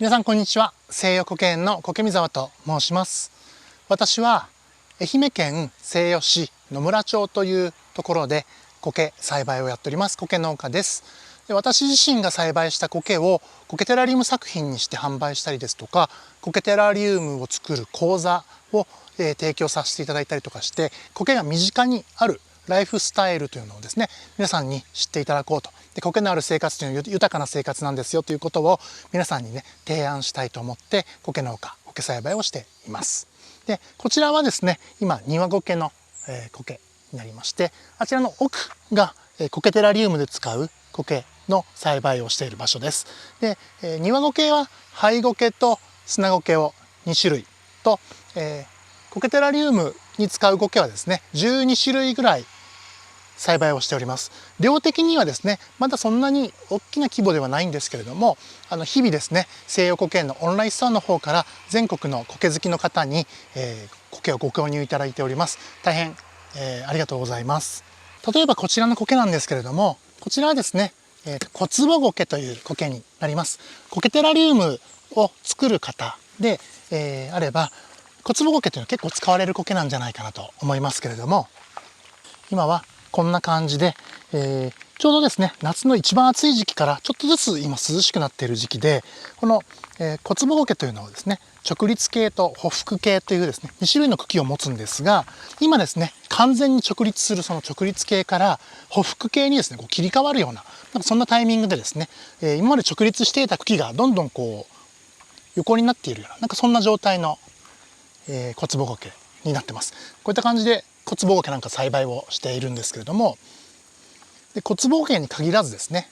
皆さんこんにちは。西予苔園の苔見沢と申します。私は愛媛県西予市野村町というところで苔栽培をやっております苔農家です。私自身が栽培した苔を苔テラリウム作品にして販売したりですとか、苔テラリウムを作る講座を提供させていただいたりとかして、苔が身近にあるライフスタイルというのをですね、皆さんに知っていただこうと。で、苔のある生活というのは豊かな生活なんですよということを皆さんにね、提案したいと思って苔農家、苔栽培をしています。で、こちらはですね、今庭苔の苔になりまして、あちらの奥が苔テラリウムで使う苔の栽培をしている場所です。で、庭苔は灰苔と砂苔を2種類と、苔テラリウムに使う苔はですね、12種類ぐらい栽培をしております。量的にはですね、まだそんなに大きな規模ではないんですけれども、日々ですね、西予苔園のオンラインストアの方から全国の苔好きの方に、苔をご購入いただいております。大変、ありがとうございます。例えばこちらの苔なんですけれども、こちらはですね、小坪苔という苔になります。苔テラリウムを作る方で、あれば、小坪苔というのは結構使われる苔なんじゃないかなと思いますけれども、今はこんな感じで、ちょうどですね、夏の一番暑い時期からちょっとずつ今涼しくなっている時期で、この、小坪苔というのはですね、直立系と匍匐系というですね、2種類の茎を持つんですが、今ですね、完全に直立するその直立系から匍匐系にですね、こう切り替わるような、なんかそんなタイミングでですね、今まで直立していた茎がどんどんこう横になっているような、なんかそんな状態の、小坪苔になってます。こういった感じで小坪苔なんか栽培をしているんですけれども、で小坪苔に限らずですね、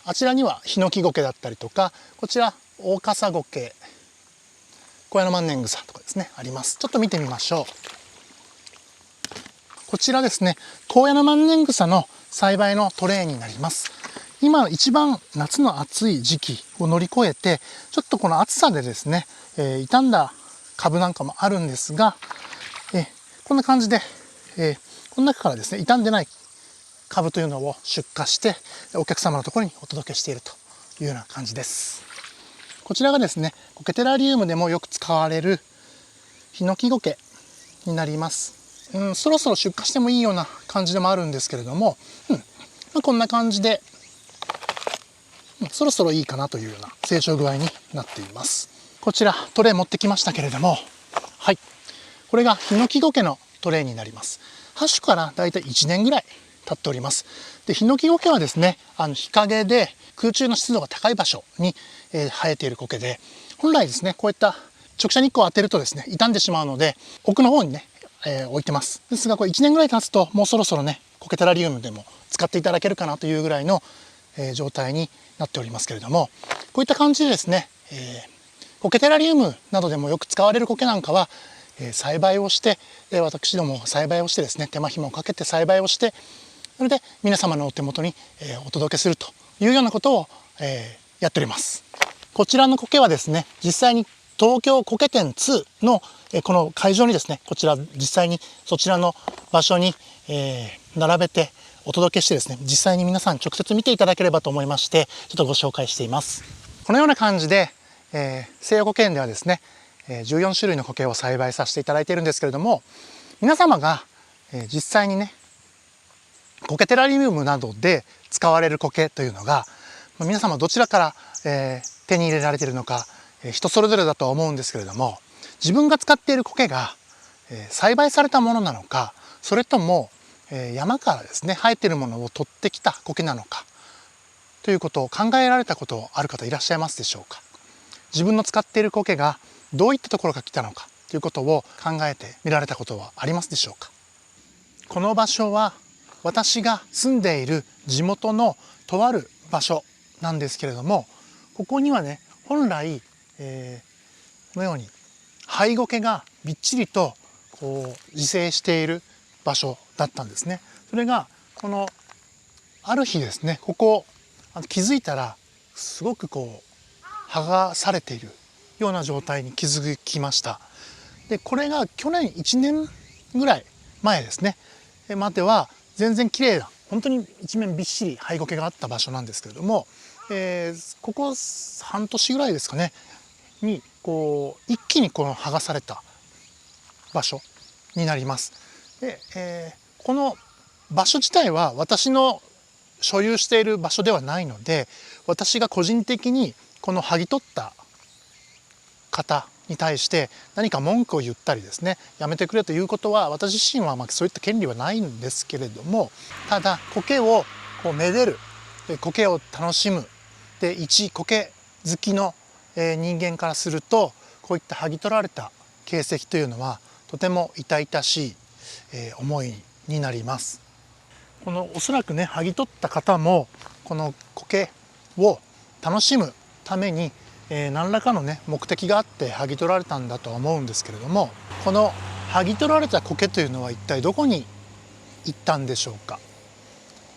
あちらにはヒノキ苔だったりとか、こちらオオカサ苔、小屋の万年草とかですねあります。ちょっと見てみましょう。こちらですね、高野の万年草の栽培のトレイになります。今一番夏の暑い時期を乗り越えて、ちょっとこの暑さでですね、傷んだ株なんかもあるんですが、こんな感じで、この中からですね、傷んでない株というのを出荷してお客様のところにお届けしているというような感じです。こちらがですね、苔テラリウムでもよく使われるヒノキ苔になります。そろそろ出荷してもいいような感じでもあるんですけれども、こんな感じで、そろそろいいかなというような成長具合になっています。こちらトレイ持ってきましたけれども、はい、これがヒノキ苔のトレイになります。8種からだいたい1年ぐらい経っております。で、ヒノキ苔はですね、日陰で空中の湿度が高い場所に、生えている苔で、本来ですね、こういった直射日光を当てるとですね、傷んでしまうので、奥の方にね、置いてます。ですが、これ1年ぐらい経つと、もうそろそろね、苔テラリウムでも使っていただけるかなというぐらいの、状態になっておりますけれども、こういった感じでですね、苔テラリウムなどでもよく使われる苔なんかは、栽培をして、私ども栽培をしてですね、手間暇をかけて栽培をして、それで皆様のお手元に、お届けするというようなことを、やっております。こちらの苔はですね、実際に東京苔展2の、この会場にですね、こちら実際にそちらの場所に、並べてお届けしてですね、実際に皆さん直接見ていただければと思いまして、ちょっとご紹介しています。このような感じで、西予苔園ではですね、14種類の苔を栽培させていただいているんですけれども、皆様が、実際にね、苔テラリウムなどで使われる苔というのが、皆様どちらから、手に入れられているのか、人それぞれだとは思うんですけれども、自分が使っている苔が、栽培されたものなのか、それとも、山からですね生えているものを取ってきた苔なのかということを考えられたことある方いらっしゃいますでしょうか。自分の使っている苔がどういったところから来たのかということを考えてみられたことはありますでしょうか。この場所は私が住んでいる地元のとある場所なんですけれども、ここにはね本来、このように灰苔がびっちりとこう自生している場所だったんですね。それがこのある日ですね、ここ気づいたらすごくこう剥がされているような状態に気づきました。でこれが去年1年ぐらい前ですねまでは全然綺麗な本当に一面びっしり灰苔があった場所なんですけれども、ここ半年ぐらいですかねにこう一気にこの剥がされた場所になります。で、この場所自体は私の所有している場所ではないので、私が個人的にこの剥ぎ取った方に対して何か文句を言ったりですね、やめてくれということは私自身はそういった権利はないんですけれども、ただ苔をこうめでる、苔を楽しむ、で一苔好きの人間からすると、こういった剥ぎ取られた形跡というのはとても痛々しい思いになります。このおそらくね剥ぎ取った方もこの苔を楽しむために、何らかのね目的があって剥ぎ取られたんだとは思うんですけれども、この剥ぎ取られた苔というのは一体どこに行ったんでしょうか。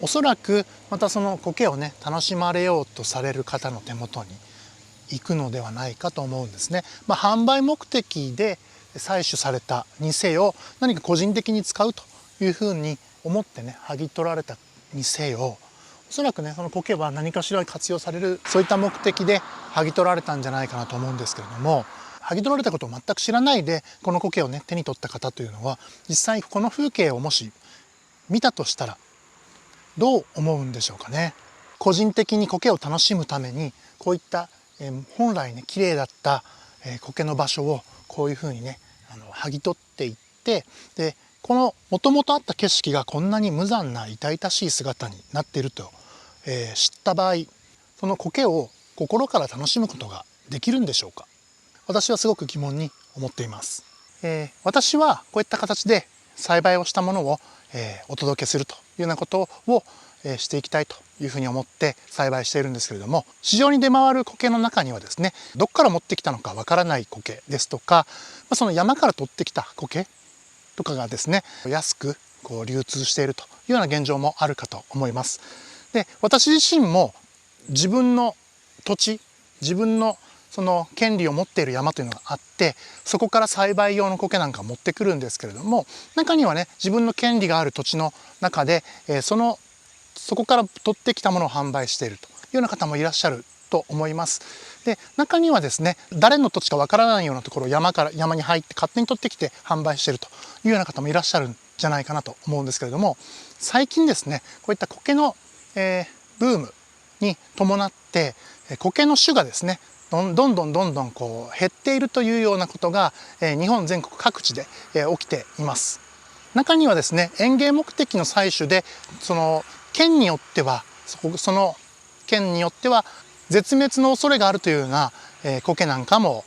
おそらくまたその苔をね楽しまれようとされる方の手元に行くのではないかと思うんですね。販売目的で採取されたにせよ、何か個人的に使うというふうに思ってね剥ぎ取られたにせよ、おそらくねその苔は何かしら活用される、そういった目的で剥ぎ取られたんじゃないかなと思うんですけれども、剥ぎ取られたことを全く知らないでこの苔をね手に取った方というのは、実際この風景をもし見たとしたらどう思うんでしょうかね。個人的に苔を楽しむためにこういった本来ね綺麗だった苔の場所をこういうふうにね剥ぎ取っていって、でこのもともとあった景色がこんなに無残な痛々しい姿になっていると、知った場合、その苔を心から楽しむことができるんでしょうか。私はすごく疑問に思っています。私はこういった形で栽培をしたものを、お届けするというようなことを、していきたいというふうに思って栽培しているんですけれども、市場に出回る苔の中にはですね、どこから持ってきたのかわからない苔ですとか、その山から取ってきた苔とかがですね安くこう流通しているというような現状もあるかと思います。で、私自身も自分の土地、自分のその権利を持っている山というのがあって、そこから栽培用の苔なんか持ってくるんですけれども、中にはね自分の権利がある土地の中で、そこから取ってきたものを販売しているというような方もいらっしゃると思います。で、中にはですね誰の土地かわからないようなところを山に入って勝手に取ってきて販売しているというような方もいらっしゃるんじゃないかなと思うんですけれども、最近ですねこういった苔の、ブームに伴って苔の種がですねどんどんこう減っているというようなことが、日本全国各地で、起きています。中にはですね園芸目的の採取でその県によってはその県によっては絶滅の恐れがあるというような苔なんかも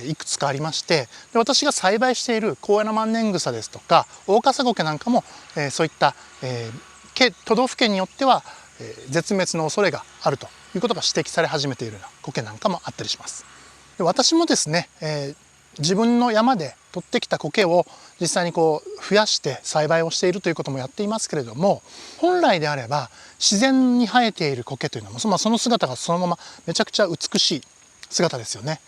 いくつかありまして、で私が栽培している高山万年草ですとかオオカサ苔なんかもそういった都道府県によっては絶滅の恐れがあるということが指摘され始めているような苔なんかもあったりします。で私もですね、自分の山で取ってきた苔を実際にこう増やして栽培をしているということもやっていますけれども、本来であれば自然に生えている苔というのも、その姿がそのままめちゃくちゃ美しい姿ですよね。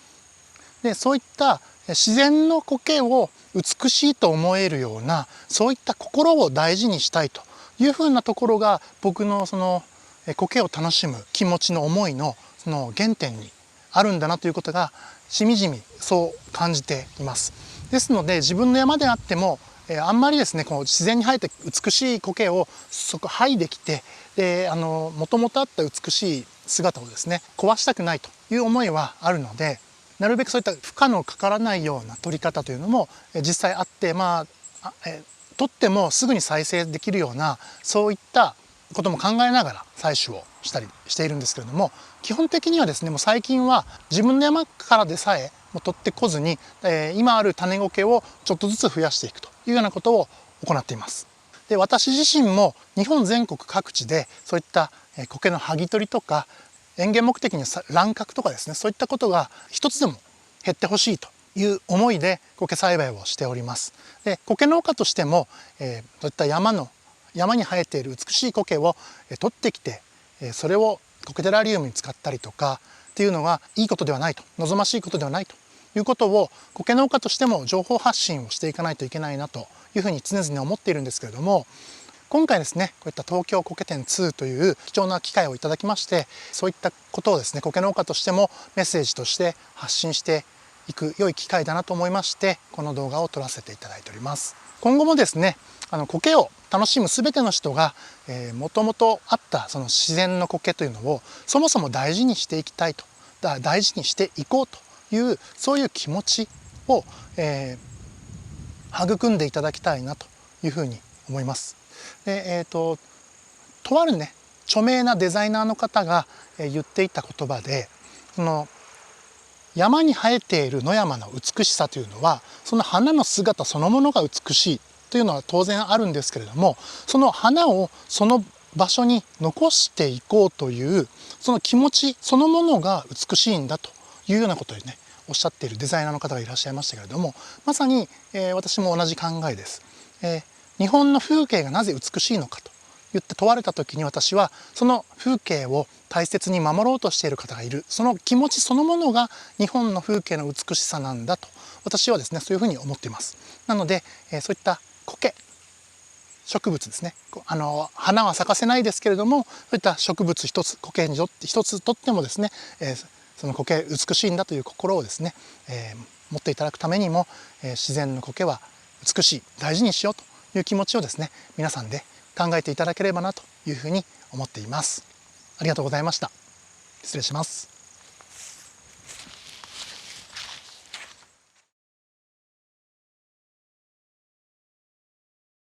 でそういった自然の苔を美しいと思えるような、そういった心を大事にしたいというふうなところが僕のその苔を楽しむ気持ちの思いのその原点にあるんだなということがしみじみそう感じています。ですので自分の山であってもあんまりですねこう自然に生えて美しい苔をそこ剥いできて、もともとあった美しい姿をですね壊したくないという思いはあるので、なるべくそういった負荷のかからないような取り方というのも実際あって、取ってもすぐに再生できるようなそういったことも考えながら採取をしたりしているんですけれども、基本的にはですねもう最近は自分の山からでさえもう取ってこずに、今ある種苔をちょっとずつ増やしていくというようなことを行っています。で私自身も日本全国各地でそういった苔の剥ぎ取りとか園芸目的に乱獲とかですね、そういったことが一つでも減ってほしいという思いで苔栽培をしております。で苔農家としても、そういった山に生えている美しい苔を取ってきて、それを苔テラリウムに使ったりとかっていうのがいいことではないと、望ましいことではないということを苔農家としても情報発信をしていかないといけないなというふうに常々思っているんですけれども、今回ですね、こういった東京苔展2という貴重な機会をいただきまして、そういったことをですね、苔農家としてもメッセージとして発信していく良い機会だなと思いまして、この動画を撮らせていただいております。今後もですね、苔を楽しむ全ての人がもともとあったその自然の苔というのをそもそも大事にしていきたいと、大事にしていこうというそういう気持ちを、育んでいただきたいなというふうに思います。で、とあるね著名なデザイナーの方が言っていた言葉で、その山に生えている野山の美しさというのはその花の姿そのものが美しいというのは当然あるんですけれども、その花をその場所に残していこうというその気持ちそのものが美しいんだというようなことをねおっしゃっているデザイナーの方がいらっしゃいましたけれども、まさに、私も同じ考えです。日本の風景がなぜ美しいのかと言って問われた時に、私はその風景を大切に守ろうとしている方がいる、その気持ちそのものが日本の風景の美しさなんだと私はですねそういうふうに思っています。なので、そういった苔植物ですね、花は咲かせないですけれども、そういった植物一つ苔に一つとってもですね、その苔美しいんだという心をですね、持っていただくためにも、自然の苔は美しい、大事にしようという気持ちをですね皆さんで考えていただければなというふうに思っています。ありがとうございました。失礼します。